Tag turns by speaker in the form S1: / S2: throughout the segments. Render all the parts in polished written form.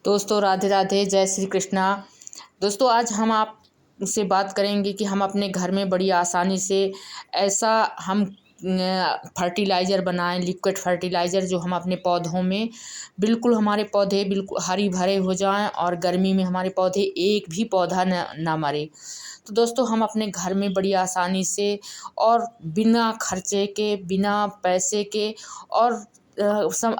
S1: दोस्तों राधे राधे, जय श्री कृष्णा। दोस्तों आज हम आपसे बात करेंगे कि हम अपने घर में बड़ी आसानी से ऐसा हम फर्टिलाइज़र बनाएं, लिक्विड फर्टिलाइज़र जो हम अपने पौधों में बिल्कुल हमारे पौधे बिल्कुल हरी भरे हो जाएं और गर्मी में हमारे पौधे एक भी पौधा ना मरे। तो दोस्तों हम अपने घर में बड़ी आसानी से और बिना खर्चे के, बिना पैसे के और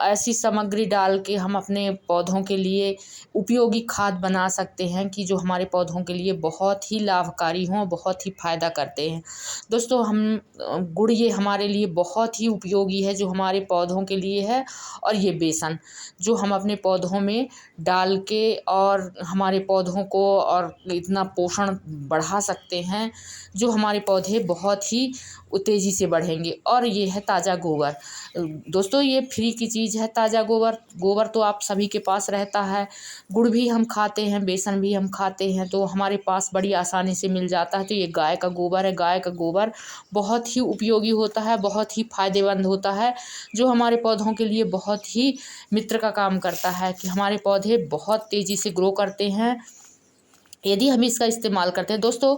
S1: ऐसी सामग्री डाल के हम अपने पौधों के लिए उपयोगी खाद बना सकते हैं कि जो हमारे पौधों के लिए बहुत ही लाभकारी हों, बहुत ही फ़ायदा करते हैं। दोस्तों गुड़ ये हमारे लिए बहुत ही उपयोगी है जो हमारे पौधों के लिए है। और ये बेसन जो हम अपने पौधों में डाल के और हमारे पौधों को और इतना पोषण बढ़ा सकते हैं जो हमारे पौधे बहुत ही तेज़ी से बढ़ेंगे। और ये है ताज़ा गोबर। दोस्तों ये फ्री की चीज़ है ताज़ा गोबर। गोबर तो आप सभी के पास रहता है। गुड़ भी हम खाते हैं, बेसन भी हम खाते हैं, तो हमारे पास बड़ी आसानी से मिल जाता है। तो ये गाय का गोबर है। गाय का गोबर बहुत ही उपयोगी होता है, बहुत ही फ़ायदेमंद होता है, जो हमारे पौधों के लिए बहुत ही मित्र का काम करता है कि हमारे पौधे बहुत तेज़ी से ग्रो करते हैं यदि हम इसका इस्तेमाल करते हैं। दोस्तों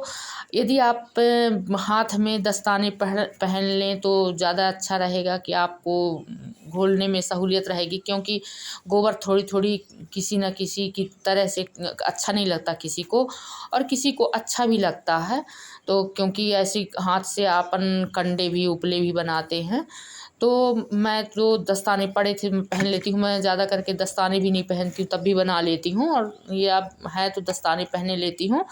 S1: यदि आप हाथ में दस्ताने पहन लें तो ज़्यादा अच्छा रहेगा कि आपको घोलने में सहूलियत रहेगी, क्योंकि गोबर थोड़ी थोड़ी किसी न किसी की तरह से अच्छा नहीं लगता किसी को, और किसी को अच्छा भी लगता है। तो क्योंकि ऐसी हाथ से अपन कंडे भी उपले भी बनाते हैं, तो मैं जो दस्ताने पड़े थे मैं पहन लेती हूँ। मैं ज़्यादा करके दस्ताने भी नहीं पहनती हूँ, तब भी बना लेती हूँ, और ये अब है तो दस्ताने पहने लेती हूँ।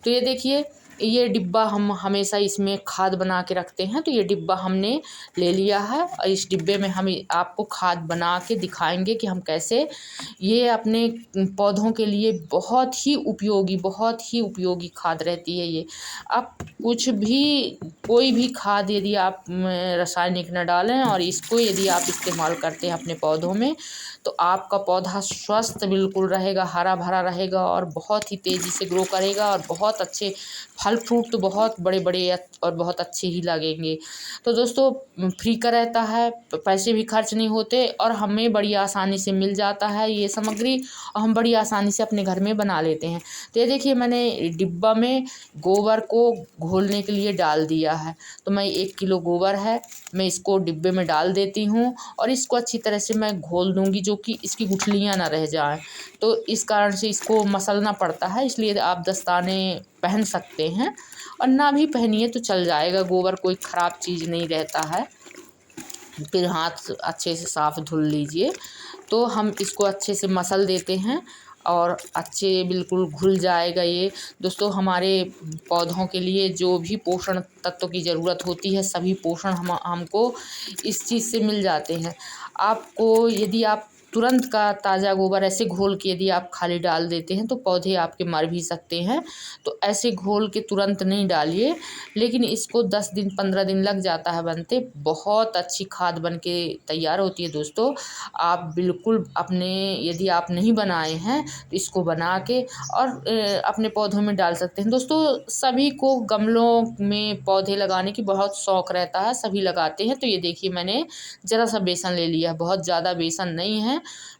S1: तो ये देखिए, ये डिब्बा हम हमेशा इसमें खाद बना के रखते हैं। तो ये डिब्बा हमने ले लिया है और इस डिब्बे में हम आपको खाद बना के दिखाएंगे कि हम कैसे ये अपने पौधों के लिए बहुत ही उपयोगी खाद रहती है। ये आप कुछ भी कोई भी खाद यदि आप रासायनिक न डालें और इसको यदि आप इस्तेमाल करते हैं अपने पौधों में, तो आपका पौधा स्वस्थ बिल्कुल रहेगा, हरा भरा रहेगा और बहुत ही तेज़ी से ग्रो करेगा और बहुत अच्छे फल फ्रूट तो बहुत बड़े बड़े और बहुत अच्छे ही लगेंगे। तो दोस्तों फ्री का रहता है, पैसे भी खर्च नहीं होते और हमें बड़ी आसानी से मिल जाता है ये सामग्री, और हम बड़ी आसानी से अपने घर में बना लेते हैं। तो ये देखिए, मैंने डिब्बा में गोबर को घोलने के लिए डाल दिया है। तो मैं 1 किलो गोबर है, मैं इसको डिब्बे में डाल देती हूँ और इसको अच्छी तरह से मैं घोल दूँगी, जो कि इसकी गुठलियाँ ना रह जाएँ। तो इस कारण से इसको मसलना पड़ता है, इसलिए आप दस्ताने पहन सकते हैं और ना भी पहनिए तो चल जाएगा। गोबर कोई ख़राब चीज़ नहीं रहता है। फिर हाथ अच्छे से साफ़ धुल लीजिए। तो हम इसको अच्छे से मसल देते हैं और अच्छे बिल्कुल घुल जाएगा ये। दोस्तों हमारे पौधों के लिए जो भी पोषण तत्वों की ज़रूरत होती है, सभी पोषण हमको इस चीज़ से मिल जाते हैं। आपको यदि आप तुरंत का ताज़ा गोबर ऐसे घोल के यदि आप खाली डाल देते हैं तो पौधे आपके मर भी सकते हैं। तो ऐसे घोल के तुरंत नहीं डालिए, लेकिन इसको 10 दिन 15 दिन लग जाता है बनते। बहुत अच्छी खाद बन के तैयार होती है। दोस्तों आप बिल्कुल अपने यदि आप नहीं बनाए हैं तो इसको बना के और अपने पौधों में डाल सकते हैं। दोस्तों सभी को गमलों में पौधे लगाने की बहुत शौक़ रहता है, सभी लगाते हैं। तो ये देखिए, मैंने ज़रा सा बेसन ले लिया, बहुत ज़्यादा बेसन नहीं है,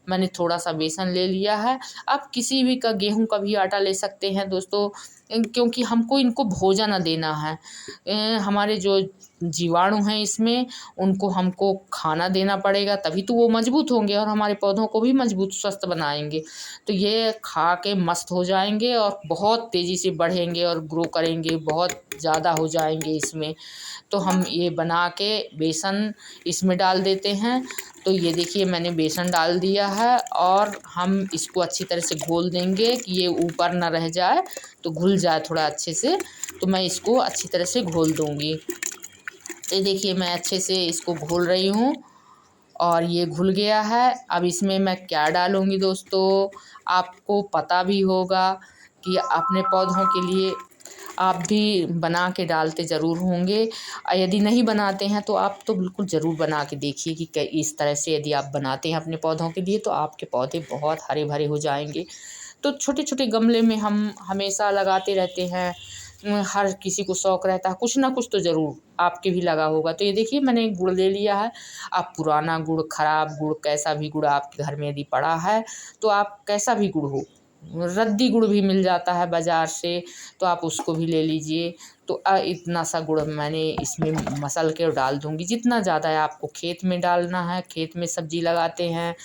S1: मैंने थोड़ा सा बेसन ले लिया है। आप किसी भी का गेहूं का भी आटा ले सकते हैं दोस्तों, क्योंकि हमको इनको भोजन देना है। हमारे जो जीवाणु हैं इसमें, उनको हमको खाना देना पड़ेगा, तभी तो वो मजबूत होंगे और हमारे पौधों को भी मजबूत स्वस्थ बनाएंगे। तो ये खा के मस्त हो जाएंगे और बहुत तेज़ी से बढ़ेंगे और ग्रो करेंगे, बहुत ज़्यादा हो जाएंगे इसमें। तो हम ये बना के बेसन इसमें डाल देते हैं। तो ये देखिए, मैंने बेसन डाल दिया है और हम इसको अच्छी तरह से घोल देंगे कि ये ऊपर ना रह जाए, तो घुल जाए थोड़ा अच्छे से। तो मैं इसको अच्छी तरह से घोल दूँगी। ये देखिए, मैं अच्छे से इसको घोल रही हूँ और ये घुल गया है। अब इसमें मैं क्या डालूँगी दोस्तों, आपको पता भी होगा कि अपने पौधों के लिए आप भी बना के डालते ज़रूर होंगे। यदि नहीं बनाते हैं तो आप तो बिल्कुल ज़रूर बना के देखिए कि इस तरह से यदि आप बनाते हैं अपने पौधों के लिए तो आपके पौधे बहुत हरे भरे हो जाएंगे। तो छोटे छोटे गमले में हम हमेशा लगाते रहते हैं। हर किसी को शौक रहता है, कुछ ना कुछ तो ज़रूर आपके भी लगा होगा। तो ये देखिए मैंने गुड़ ले लिया है। आप पुराना गुड़, खराब गुड़, कैसा भी गुड़ आपके घर में यदि पड़ा है, तो आप कैसा भी गुड़ हो, रद्दी गुड़ भी मिल जाता है बाज़ार से, तो आप उसको भी ले लीजिए। तो इतना सा गुड़ मैंने इसमें मसल के डाल दूँगी। जितना ज़्यादा है आपको खेत में डालना है, खेत में सब्ज़ी लगाते हैं,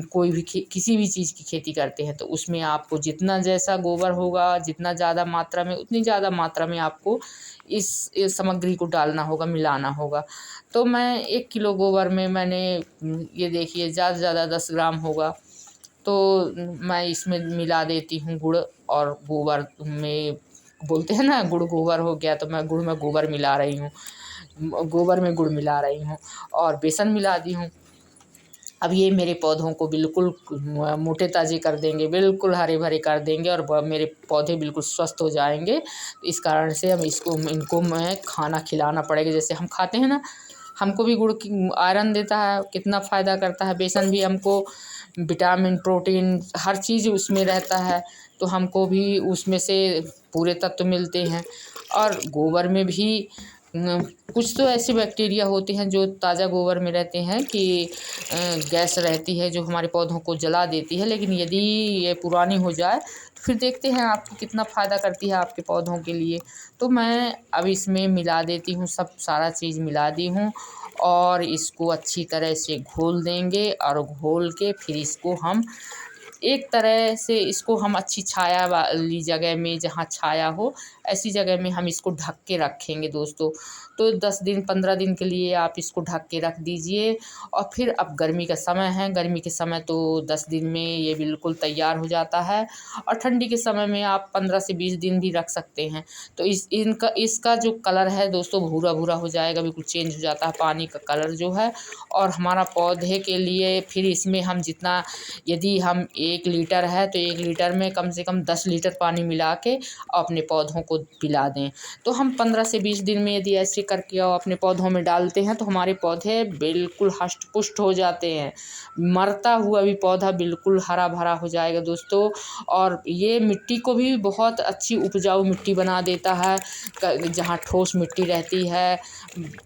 S1: कोई भी किसी भी चीज़ की खेती करते हैं, तो उसमें आपको जितना जैसा गोबर होगा, जितना ज़्यादा मात्रा में, उतनी ज़्यादा मात्रा में आपको इस सामग्री को डालना होगा, मिलाना होगा। तो मैं 1 किलो गोबर में मैंने ये देखिए ज़्यादा से ज़्यादा 10 ग्राम होगा, तो मैं इसमें मिला देती हूँ गुड़। और गोबर में बोलते हैं ना, गुड़ गोबर हो गया, तो मैं गुड़ में गोबर मिला रही हूँ, गोबर में गुड़ मिला रही हूँ और बेसन मिला दी हूँ। अब ये मेरे पौधों को बिल्कुल मोटे ताज़े कर देंगे, बिल्कुल हरे भरे कर देंगे और मेरे पौधे बिल्कुल स्वस्थ हो जाएंगे। तो इस कारण से अब इनको मैं खाना खिलाना पड़ेगा। जैसे हम खाते हैं ना, हमको भी गुड़ की आयरन देता है, कितना फ़ायदा करता है। बेसन भी हमको विटामिन, प्रोटीन, हर चीज़ उसमें रहता है, तो हमको भी उसमें से पूरे तत्व मिलते हैं। और गोबर में भी कुछ तो ऐसे बैक्टीरिया होते हैं जो ताज़ा गोबर में रहते हैं कि गैस रहती है जो हमारे पौधों को जला देती है। लेकिन यदि ये पुरानी हो जाए तो फिर देखते हैं आपको कितना फ़ायदा करती है आपके पौधों के लिए। तो मैं अब इसमें मिला देती हूँ, सब सारा चीज़ मिला दी हूँ और इसको अच्छी तरह से घोल देंगे। और घोल के फिर इसको हम एक तरह से इसको हम अच्छी छाया वाली जगह में, जहाँ छाया हो ऐसी जगह में हम इसको ढक के रखेंगे दोस्तों। तो 10 दिन 15 दिन के लिए आप इसको ढक के रख दीजिए। और फिर अब गर्मी का समय है, गर्मी के समय तो 10 दिन में ये बिल्कुल तैयार हो जाता है और ठंडी के समय में आप 15 से 20 दिन भी रख सकते हैं। तो इसका जो कलर है दोस्तों भूरा भूरा हो जाएगा, बिल्कुल चेंज हो जाता है पानी का कलर जो है। और हमारा पौधे के लिए फिर इसमें हम जितना, यदि हम 1 लीटर है तो 1 लीटर में कम से कम 10 लीटर पानी मिला के अपने पौधों को पिला दें। तो हम 15 से 20 दिन में यदि ऐसे करके अपने पौधों में डालते हैं तो हमारे पौधे बिल्कुल हष्ट पुष्ट हो जाते हैं। मरता हुआ भी पौधा बिल्कुल हरा भरा हो जाएगा दोस्तों। और ये मिट्टी को भी बहुत अच्छी उपजाऊ मिट्टी बना देता है। जहाँ ठोस मिट्टी रहती है,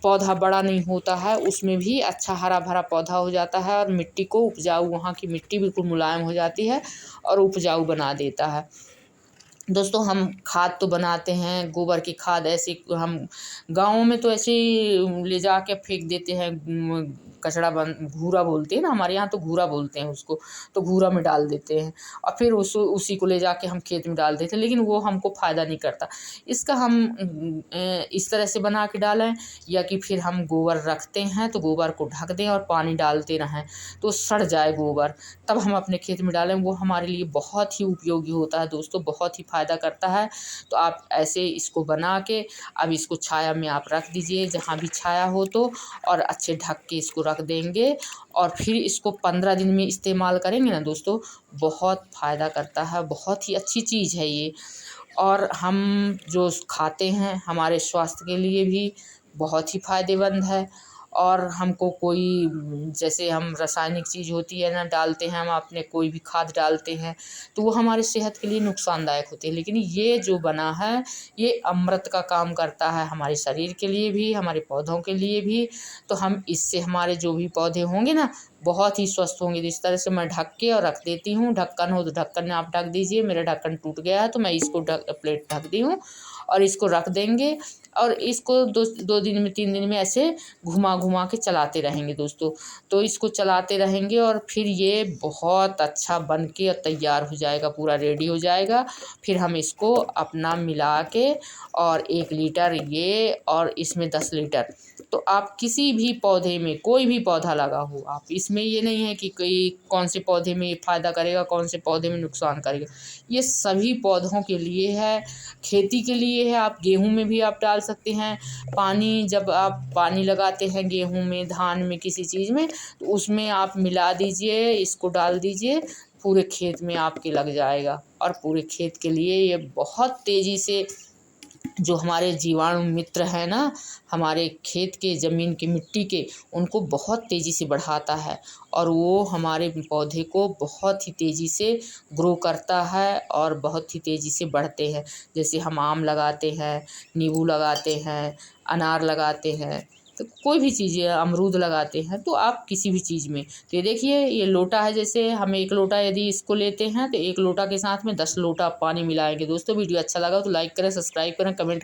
S1: पौधा बड़ा नहीं होता है, उसमें भी अच्छा हरा भरा पौधा हो जाता है और मिट्टी को उपजाऊ, वहाँ की मिट्टी बिल्कुल मुलायम हो जाती है और उपजाऊ बना देता है। दोस्तों हम खाद तो बनाते हैं, गोबर की खाद ऐसे हम गाँव में तो ऐसे ही ले जा के फेंक देते हैं। कचड़ा बन घूरा बोलते हैं ना, हमारे यहाँ तो घूरा बोलते हैं उसको, तो घूरा में डाल देते हैं और फिर उसी को ले जाके हम खेत में डाल देते हैं। लेकिन वो हमको फ़ायदा नहीं करता। इसका हम इस तरह से बना के डालें, या कि फिर हम गोबर रखते हैं तो गोबर को ढक दें और पानी डालते रहें तो सड़ जाए गोबर, तब हम अपने खेत में डालें। वो हमारे लिए बहुत ही उपयोगी होता है दोस्तों, बहुत ही फ़ायदा करता है। तो आप ऐसे इसको बना के अब इसको छाया में आप रख दीजिए, जहाँ भी छाया हो तो, और अच्छे ढक के इसको रख देंगे। और फिर इसको 15 दिन में इस्तेमाल करेंगे ना दोस्तों, बहुत फ़ायदा करता है, बहुत ही अच्छी चीज़ है ये। और हम जो खाते हैं हमारे स्वास्थ्य के लिए भी बहुत ही फ़ायदेमंद है। और हमको कोई जैसे हम रासायनिक चीज़ होती है ना डालते हैं, हम अपने कोई भी खाद डालते हैं तो वो हमारे सेहत के लिए नुकसानदायक होते हैं। लेकिन ये जो बना है ये अमृत का काम करता है, हमारे शरीर के लिए भी, हमारे पौधों के लिए भी। तो हम इससे हमारे जो भी पौधे होंगे ना बहुत ही स्वस्थ होंगे। तो इस तरह से मैं ढक के और रख देती हूँ। ढक्कन हो तो ढक्कन में आप ढक दीजिए। मेरा ढक्कन टूट गया है तो मैं इसको प्लेट ढक दी हूँ और इसको रख देंगे। और इसको 2 दिन में 3 दिन में ऐसे घुमा घुमा के चलाते रहेंगे दोस्तों। तो इसको चलाते रहेंगे और फिर ये बहुत अच्छा बन के तैयार हो जाएगा, पूरा रेडी हो जाएगा। फिर हम इसको अपना मिला के और 1 लीटर ये और इसमें 10 लीटर, तो आप किसी भी पौधे में, कोई भी पौधा लगा हो, आप इसमें ये नहीं है कि कोई कौन से पौधे में फ़ायदा करेगा, कौन से पौधे में नुकसान करेगा। ये सभी पौधों के लिए है, खेती के लिए है। आप गेहूँ में भी आप डाल सकते हैं। पानी जब आप पानी लगाते हैं गेहूँ में, धान में, किसी चीज़ में, तो उसमें आप मिला दीजिए, इसको डाल दीजिए, पूरे खेत में आपके लग जाएगा और पूरे खेत के लिए ये बहुत तेज़ी से जो हमारे जीवाणु मित्र हैं ना, हमारे खेत के ज़मीन की मिट्टी के, उनको बहुत तेज़ी से बढ़ाता है और वो हमारे पौधे को बहुत ही तेज़ी से ग्रो करता है और बहुत ही तेज़ी से बढ़ते हैं। जैसे हम आम लगाते हैं, नींबू लगाते हैं, अनार लगाते हैं, तो कोई भी चीज़ अमरूद लगाते हैं, तो आप किसी भी चीज़ में, तो ये देखिए ये लोटा है, जैसे हम 1 लोटा यदि इसको लेते हैं तो 1 लोटा के साथ में 10 लोटा पानी मिलाएंगे। दोस्तों वीडियो अच्छा लगा तो लाइक करें, सब्सक्राइब करें, कमेंट